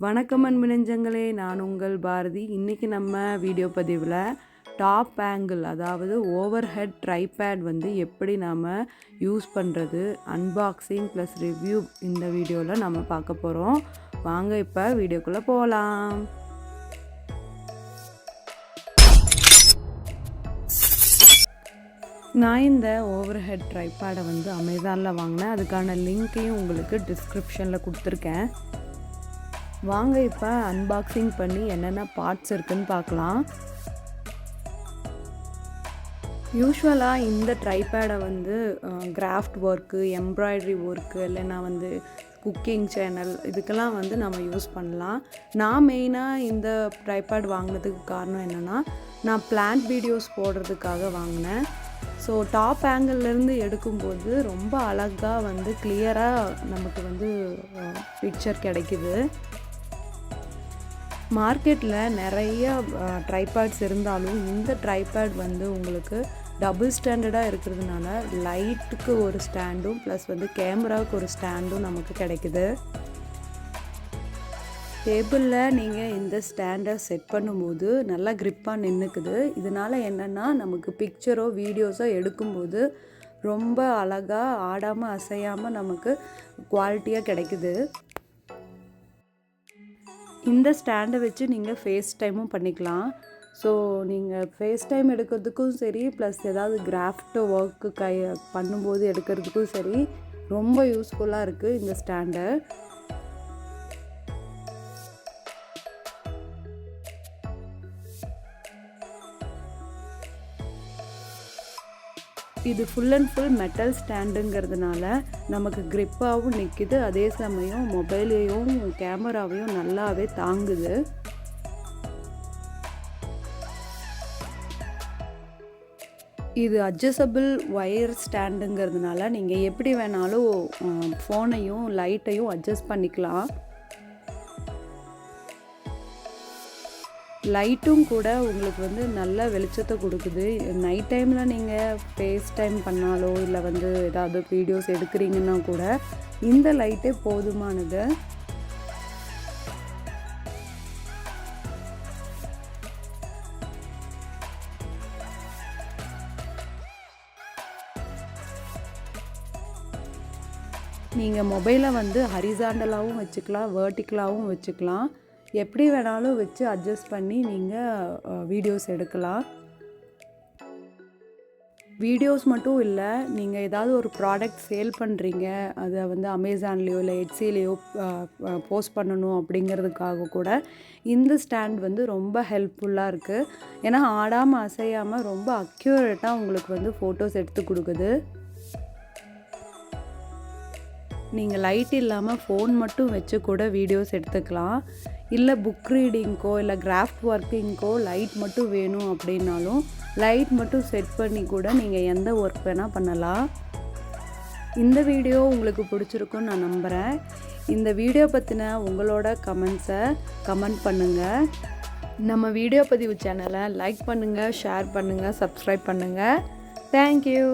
வணக்கம் அன்பு நெஞ்சங்களே, நான் உங்கள் பாரதி. இன்றைக்கி நம்ம வீடியோ பதிவில் டாப் ஆங்கிள், அதாவது ஓவர் ஹெட் ட்ரைபேட் வந்து எப்படி நாம் யூஸ் பண்ணுறது, அன்பாக்சிங் ப்ளஸ் ரிவ்யூ இந்த வீடியோவில் நம்ம பார்க்க போகிறோம். வாங்க இப்போ வீடியோக்குள்ளே போகலாம். நான் இந்த ஓவர் ஹெட் ட்ரைபேடை வந்து அமேசானில் வாங்கினேன். அதுக்கான லிங்க்கையும் உங்களுக்கு டிஸ்கிரிப்ஷனில் கொடுத்துருக்கேன். வாங்க இப்போ அன்பாக்சிங் பண்ணி என்னென்ன பார்ட்ஸ் இருக்குதுன்னு பார்க்கலாம். யூஸ்வலாக இந்த ட்ரைபேடை வந்து கிராஃப்ட் ஒர்க்கு, எம்ப்ராய்டரி ஒர்க்கு, இல்லைன்னா வந்து குக்கிங் சேனல் இதுக்கெல்லாம் வந்து நம்ம யூஸ் பண்ணலாம். நான் மெயினாக இந்த ட்ரைபேட் வாங்கினதுக்கு காரணம் என்னென்னா, நான் பிளான்ட் வீடியோஸ் போடுறதுக்காக வாங்கினேன். ஸோ டாப் ஆங்கிள்லேருந்து எடுக்கும்போது ரொம்ப அழகாக வந்து கிளியராக நமக்கு வந்து பிக்சர் கிடைக்குது. மார்க்கெட்டில் நிறைய ட்ரைபேட்ஸ் இருந்தாலும் இந்த ட்ரைபேட் வந்து உங்களுக்கு டபுள் ஸ்டாண்டர்டாக இருக்கிறதுனால லைட்டுக்கு ஒரு ஸ்டாண்டும் ப்ளஸ் வந்து கேமராவுக்கு ஒரு ஸ்டாண்டும் நமக்கு கிடைக்குது. டேபிளில் நீங்கள் இந்த ஸ்டாண்டை செட் பண்ணும்போது நல்லா க்ரிப்பாக நின்றுக்குது. இதனால் என்னென்னா, நமக்கு பிக்சரோ வீடியோஸோ எடுக்கும்போது ரொம்ப அழகாக ஆடாமல் அசையாமல் நமக்கு குவாலிட்டியாக கிடைக்குது. இந்த ஸ்டாண்டை வச்சு நீங்கள் ஃபேஸ் டைமும் பண்ணிக்கலாம். ஸோ நீங்கள் ஃபேஸ் டைம் எடுக்கிறதுக்கும் சரி, ப்ளஸ் ஏதாவது கிராஃப்ட் ஒர்க்கு பண்ணும்போது எடுக்கிறதுக்கும் சரி ரொம்ப யூஸ்ஃபுல்லாக இருக்குது இந்த ஸ்டாண்டை. இது ஃபுல் அண்ட் ஃபுல் மெட்டல் ஸ்டாண்டுங்கிறதுனால நமக்கு க்ரிப்பாகவும் நிற்கிது. அதே சமயம் மொபைலையும் கேமராவையும் நல்லாவே தாங்குது. இது அட்ஜஸ்டபிள் ஒயர் ஸ்டாண்டுங்கிறதுனால நீங்கள் எப்படி வேணாலும் ஃபோனையும் லைட்டையும் அட்ஜஸ்ட் பண்ணிக்கலாம். லைட்டும் கூட உங்களுக்கு வந்து நல்ல வெளிச்சத்தை கொடுக்குது. நைட் டைமில் நீங்கள் ஃபேஸ் டைம் பண்ணாலோ இல்லை வந்து ஏதாவது வீடியோஸ் எடுக்கிறீங்கன்னா கூட இந்த லைட்டே போதுமானது. நீங்கள் மொபைலை வந்து ஹரிசாண்டலாகவும் வச்சுக்கலாம், வெர்டிக்கலாகவும் வச்சுக்கலாம். எப்படி வேணாலும் வச்சு அட்ஜஸ்ட் பண்ணி நீங்கள் வீடியோஸ் எடுக்கலாம். வீடியோஸ் மட்டும் இல்லை, நீங்கள் ஏதாவது ஒரு ப்ராடக்ட் சேல் பண்ணுறீங்க, அதை வந்து அமேசான்லேயோ இல்லை எட்சிலேயோ போஸ்ட் பண்ணணும் அப்படிங்கிறதுக்காக கூட இந்த ஸ்டாண்ட் வந்து ரொம்ப ஹெல்ப்ஃபுல்லாக இருக்குது. ஏன்னா ஆடாமல் அசையாமல் ரொம்ப அக்யூரேட்டாக உங்களுக்கு வந்து ஃபோட்டோஸ் எடுத்து கொடுக்குது. நீங்கள் லைட் இல்லாமல் ஃபோன் மட்டும் வச்சு கூட வீடியோஸ் எடுத்துக்கலாம். இல்லை புக் ரீடிங்க்கோ இல்லை கிராஃப்ட் ஒர்க்கிங்க்கோ லைட் மட்டும் வேணும் அப்படின்னாலும் லைட் மட்டும் செட் பண்ணி கூட நீங்கள் எந்த ஒர்க் வேணால் பண்ணலாம். இந்த வீடியோ உங்களுக்கு பிடிச்சிருக்குன்னு நான் நம்புகிறேன். இந்த வீடியோ பற்றின உங்களோட கமெண்ட்ஸை கமெண்ட் பண்ணுங்கள். நம்ம வீடியோ பதிவு சேனலை லைக் பண்ணுங்கள், ஷேர் பண்ணுங்கள், சப்ஸ்கிரைப் பண்ணுங்கள். தேங்க்யூ.